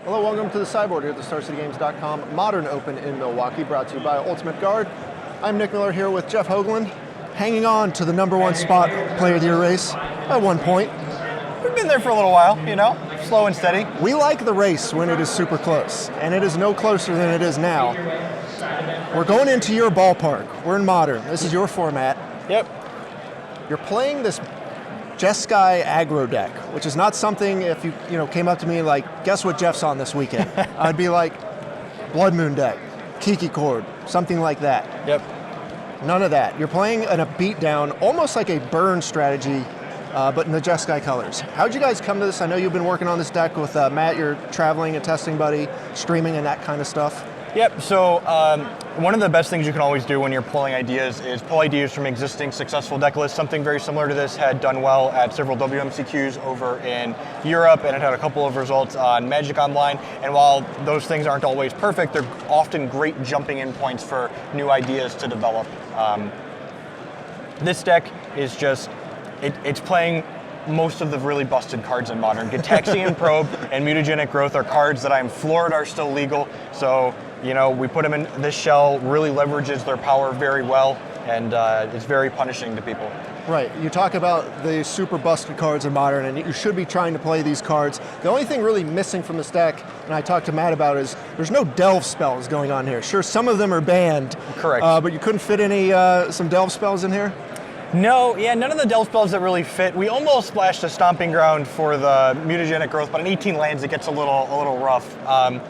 Hello, welcome to the Sideboard here at the StarCityGames.com Modern Open in Milwaukee, brought to you by Ultimate Guard. I'm Nick Miller here with Jeff Hoogland, hanging on to the #1 spot Player of the Year race by 1 point. We've been there for a little while, you know, slow and steady. We like the race when it is super close, and it is no closer than it is now. We're going into your ballpark. We're in Modern. This is your format. Yep. You're playing this Jeskai Aggro deck, which is not something, if you came up to me like, guess what Jeff's on this weekend? I'd be like, Blood Moon deck, Kiki Chord, something like that. Yep. None of that. You're playing in a beatdown, almost like a burn strategy, but in the Jeskai colors. How'd you guys come to this? I know you've been working on this deck with Matt, your traveling and testing buddy, streaming and that kind of stuff. Yep, so one of the best things you can always do when you're pulling ideas is pull ideas from existing successful deck lists. Something very similar to this had done well at several WMCQs over in Europe, and it had a couple of results on Magic Online. And while those things aren't always perfect, they're often great jumping in points for new ideas to develop. This deck is just, it's playing most of the really busted cards in Modern. Gitaxian Probe and Mutagenic Growth are cards that I'm floored are still legal. So, we put them in this shell, really leverages their power very well, and it's very punishing to people. Right, you talk about the super busted cards in Modern, and you should be trying to play these cards. The only thing really missing from this deck, and I talked to Matt about, is there's no delve spells going on here. Sure, some of them are banned. Correct. But you couldn't fit any some delve spells in here? No, none of the delve spells that really fit. We almost splashed a Stomping Ground for the Mutagenic Growth, but on 18 lands it gets a little rough.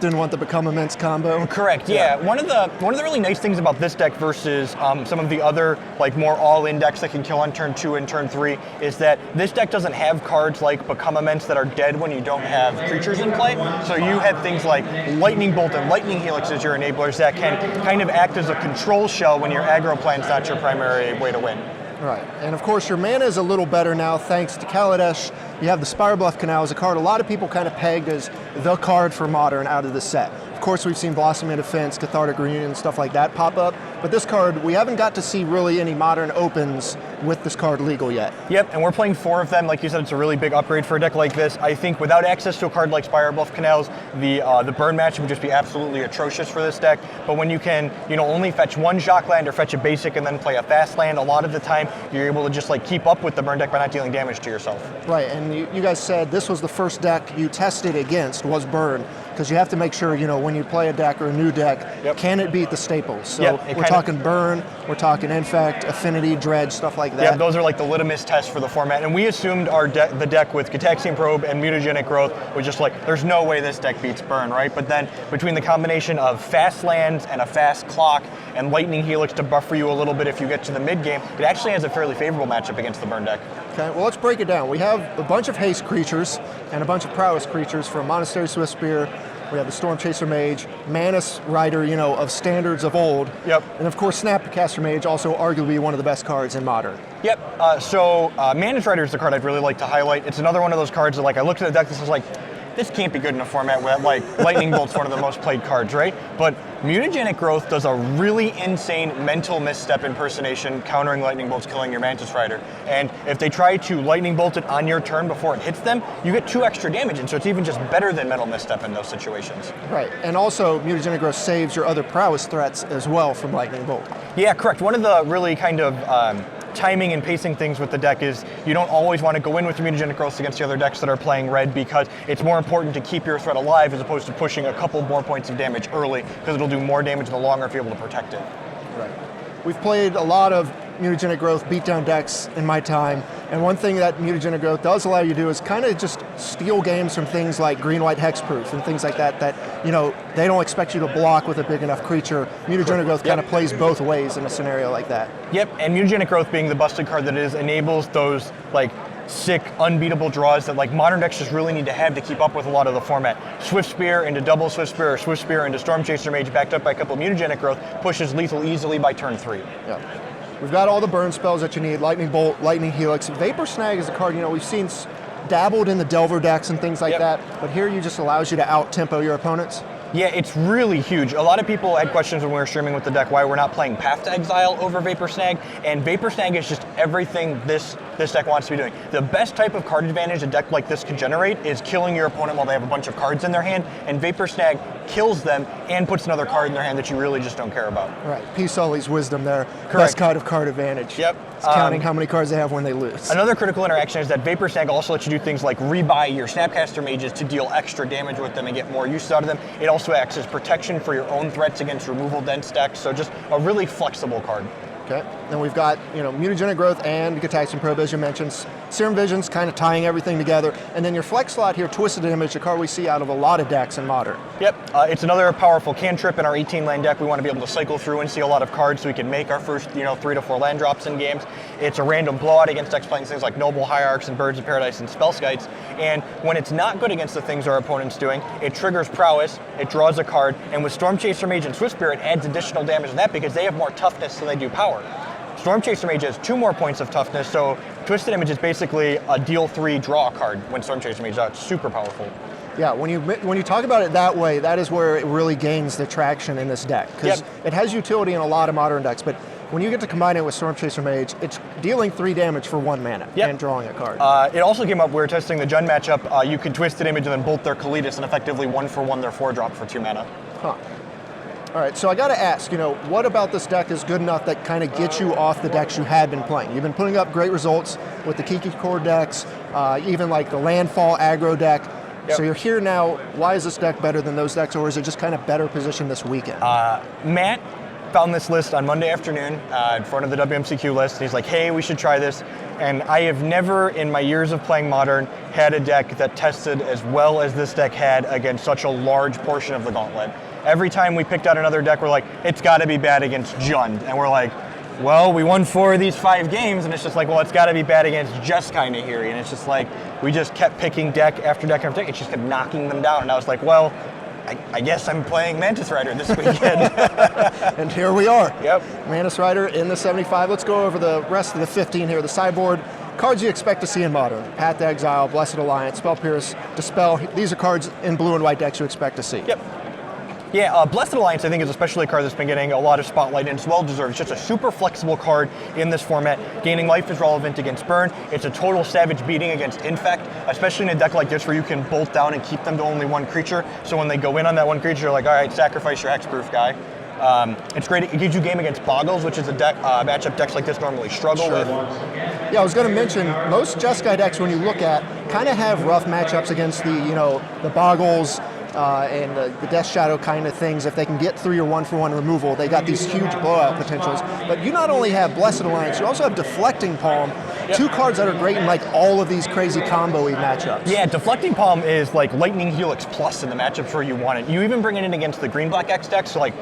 Didn't want the Become Immense combo? Correct, yeah. One of the really nice things about this deck versus some of the other more all-in decks that can kill on turn 2 and turn 3 is that this deck doesn't have cards like Become Immense that are dead when you don't have creatures in play. So you have things like Lightning Bolt and Lightning Helix as your enablers that can kind of act as a control shell when your aggro plan's not your primary way to win. Right, and of course your mana is a little better now thanks to Kaladesh. You have the Spire Bluff Canal as a card a lot of people kind of pegged as the card for Modern out of the set. Of course we've seen Blossoming Defense, Cathartic Reunion, stuff like that pop up, but this card, we haven't got to see really any Modern opens with this card legal yet. Yep, and we're playing 4 of them. Like you said, it's a really big upgrade for a deck like this. I think without access to a card like Spire Bluff Canals, the burn match would just be absolutely atrocious for this deck. But when you can, only fetch 1 Shock land or fetch a basic and then play a fast land, a lot of the time you're able to just keep up with the burn deck by not dealing damage to yourself. Right, and you guys said this was the first deck you tested against was burn, because you have to make sure, when you play a deck or a new deck, can it beat the staples? So we're talking burn, we're talking infect, affinity, dredge, stuff like that. Yeah, those are the litmus tests for the format. And we assumed the deck with Gitaxian Probe and Mutagenic Growth was just there's no way this deck beats burn, right? But then between the combination of fast lands and a fast clock and Lightning Helix to buffer you a little bit if you get to the mid game, it actually has a fairly favorable matchup against the burn deck. Okay, well let's break it down. We have a bunch of haste creatures and a bunch of prowess creatures from Monastery Swiftspear. We have the Storm Chaser Mage, Manus Rider, of standards of old. Yep. And of course, Snapcaster Mage, also arguably one of the best cards in Modern. Yep. So Manus Rider is the card I'd really like to highlight. It's another one of those cards that I looked at the deck, this was this can't be good in a format where Lightning Bolt's one of the most played cards, right? But Mutagenic Growth does a really insane mental misstep impersonation, countering Lightning Bolt's killing your Mantis Rider. And if they try to Lightning Bolt it on your turn before it hits them, you get 2 extra damage, and so it's even just better than mental misstep in those situations. Right, and also Mutagenic Growth saves your other prowess threats as well from Lightning Bolt. Yeah, correct. One of the really kind of timing and pacing things with the deck is you don't always want to go in with your Mutagenic Growth against the other decks that are playing red, because it's more important to keep your threat alive as opposed to pushing a couple more points of damage early, because it'll do more damage in the long run if you're able to protect it. Right. We've played a lot of Mutagenic Growth beatdown decks in my time, and one thing that Mutagenic Growth does allow you to do is kind of just steal games from things like green-white hexproof and things like that they don't expect you to block with a big enough creature. Mutagenic Growth kind of plays both ways in a scenario like that. Yep, and Mutagenic Growth, being the busted card that it is, enables those sick, unbeatable draws that Modern decks just really need to have to keep up with a lot of the format. Swiftspear into double Swiftspear, or Swiftspear into Storm Chaser Mage, backed up by a couple of Mutagenic Growth, pushes lethal easily by turn 3. Yeah. We've got all the burn spells that you need, Lightning Bolt, Lightning Helix. Vapor Snag is a card, we've seen dabbled in the Delver decks and things like that, but here you just allows you to out-tempo your opponents. Yeah, it's really huge. A lot of people had questions when we were streaming with the deck why we're not playing Path to Exile over Vapor Snag, and Vapor Snag is just everything this this deck wants to be doing. The best type of card advantage a deck like this can generate is killing your opponent while they have a bunch of cards in their hand, and Vapor Snag kills them and puts another card in their hand that you really just don't care about. Right, P. Sully's wisdom there. Correct. Best kind of card advantage. Yep. It's counting how many cards they have when they lose. Another critical interaction is that Vapor Snag also lets you do things like rebuy your Snapcaster Mages to deal extra damage with them and get more use out of them. It also acts as protection for your own threats against removal dense decks, so just a really flexible card. Okay, then we've got mutagenic growth and Gitaxian Probe, as you mentioned. Serum Vision's kind of tying everything together, and then your flex slot here, Twisted Image, a card we see out of a lot of decks in Modern. Yep, it's another powerful cantrip in our 18-land deck. We want to be able to cycle through and see a lot of cards so we can make our first 3 to 4 land drops in games. It's a random blowout against decks playing things like Noble Hierarchs and Birds of Paradise and Spellskites, and when it's not good against the things our opponent's doing, it triggers Prowess, it draws a card, and with Storm Chaser Mage and Swift Spirit adds additional damage to that because they have more toughness than they do power. Storm Chaser Mage has 2 more points of toughness, so Twisted Image is basically a deal 3 draw card when Storm Chaser Mage is out. It's super powerful. Yeah, when you talk about it that way, that is where it really gains the traction in this deck, because it has utility in a lot of Modern decks, but when you get to combine it with Storm Chaser Mage, it's dealing 3 damage for 1 mana and drawing a card. It also came up, we were testing the Jund matchup, you could Twisted Image and then bolt their Kalitas and effectively 1-for-1 their 4-drop for 2 mana. Huh. All right, so I got to ask, what about this deck is good enough that kind of gets you off the decks you had been playing? You've been putting up great results with the Kiki Core decks, even like the Landfall Aggro deck. Yep. So you're here now. Why is this deck better than those decks, or is it just kind of better positioned this weekend? Matt found this list on Monday afternoon in front of the WMCQ list. And he's like, hey, we should try this. And I have never, in my years of playing Modern, had a deck that tested as well as this deck had against such a large portion of the gauntlet. Every time we picked out another deck, we're like, it's got to be bad against Jund. And we're like, well, we won 4 of these 5 games, and it's just like, well, it's got to be bad against Jeskai Nahiri. And it's just like, we just kept picking deck after deck after deck. It just kept knocking them down. And I was like, well, I guess I'm playing Mantis Rider this weekend. And here we are. Yep. Mantis Rider in the 75. Let's go over the rest of the 15 here. The sideboard, cards you expect to see in Modern. Path to Exile, Blessed Alliance, Spell Pierce, Dispel. These are cards in blue and white decks you expect to see. Yep. Yeah, Blessed Alliance I think is especially a card that's been getting a lot of spotlight, and it's well deserved. It's just a super flexible card in this format. Gaining life is relevant against burn. It's a total savage beating against infect, especially in a deck like this where you can bolt down and keep them to only 1 creature. So when they go in on that 1 creature, you're like, all right, sacrifice your hexproof guy. It's great. It gives you game against Boggles, which is a deck matchup decks like this normally struggle with. Yeah, I was going to mention most Jeskai decks when you look at kind of have rough matchups against the Boggles. And the Death Shadow kind of things. If they can get through your 1-for-1 removal, they got these huge blowout potentials. But you not only have Blessed Alliance, you also have Deflecting Palm, 2 cards that are great in like all of these crazy combo-y matchups. Yeah, Deflecting Palm is like Lightning Helix Plus in the matchups where you want it. You even bring it in against the Green-Black X decks, so like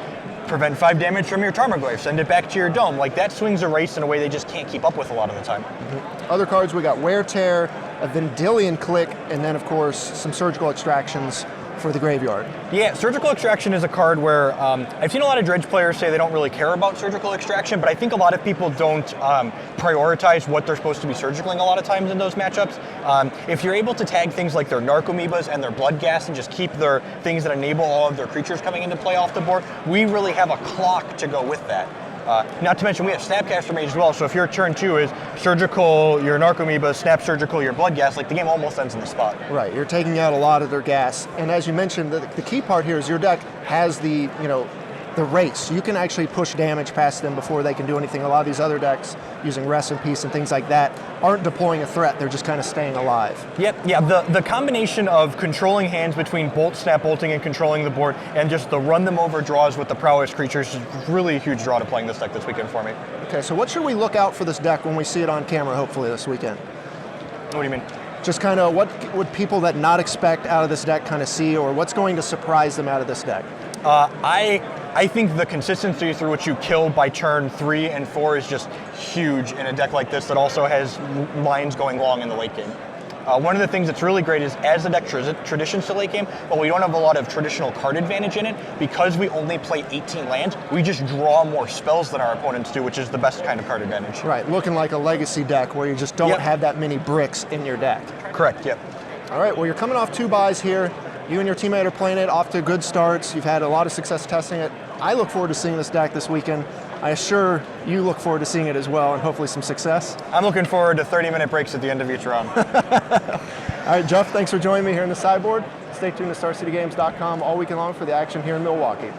prevent 5 damage from your Tarmogoyf, send it back to your Dome. Like that swings a race in a way they just can't keep up with a lot of the time. Mm-hmm. Other cards, we got Wear Tear, a Vendilion Click, and then of course some Surgical Extractions for the graveyard. Yeah, Surgical Extraction is a card where I've seen a lot of Dredge players say they don't really care about Surgical Extraction, but I think a lot of people don't prioritize what they're supposed to be surgicaling a lot of times in those matchups. If you're able to tag things like their Narcomoebas and their Blood Gas and just keep their things that enable all of their creatures coming into play off the board, we really have a clock to go with that. Not to mention we have Snapcaster Mage as well, so if your turn 2 is Surgical, your Narcomoeba, Snap Surgical, your Blood Gas, like the game almost ends in the spot. Right, you're taking out a lot of their gas. And as you mentioned, the key part here is your deck has the race. You can actually push damage past them before they can do anything. A lot of these other decks, using Rest in Peace and things like that, aren't deploying a threat, they're just kind of staying alive. Yep, yeah, the combination of controlling hands between Bolt, Snap Bolting, and controlling the board, and just the run them over draws with the Prowess creatures is really a huge draw to playing this deck this weekend for me. Okay, so what should we look out for this deck when we see it on camera, hopefully, this weekend? What do you mean? Just kind of what would people that not expect out of this deck kind of see, or what's going to surprise them out of this deck? I think the consistency through which you kill by turn 3 and 4 is just huge in a deck like this that also has lines going long in the late game. One of the things that's really great is as the deck traditions to late game, but we don't have a lot of traditional card advantage in it, because we only play 18 lands, we just draw more spells than our opponents do, which is the best kind of card advantage. Right, looking like a legacy deck where you just don't have that many bricks in your deck. Correct, yep. All right, well, you're coming off 2 buys here. You and your teammate are playing it off to good starts. You've had a lot of success testing it. I look forward to seeing this deck this weekend. I assure you look forward to seeing it as well, and hopefully some success. I'm looking forward to 30-minute breaks at the end of each round. All right, Jeff, thanks for joining me here in the sideboard. Stay tuned to StarCityGames.com all weekend long for the action here in Milwaukee.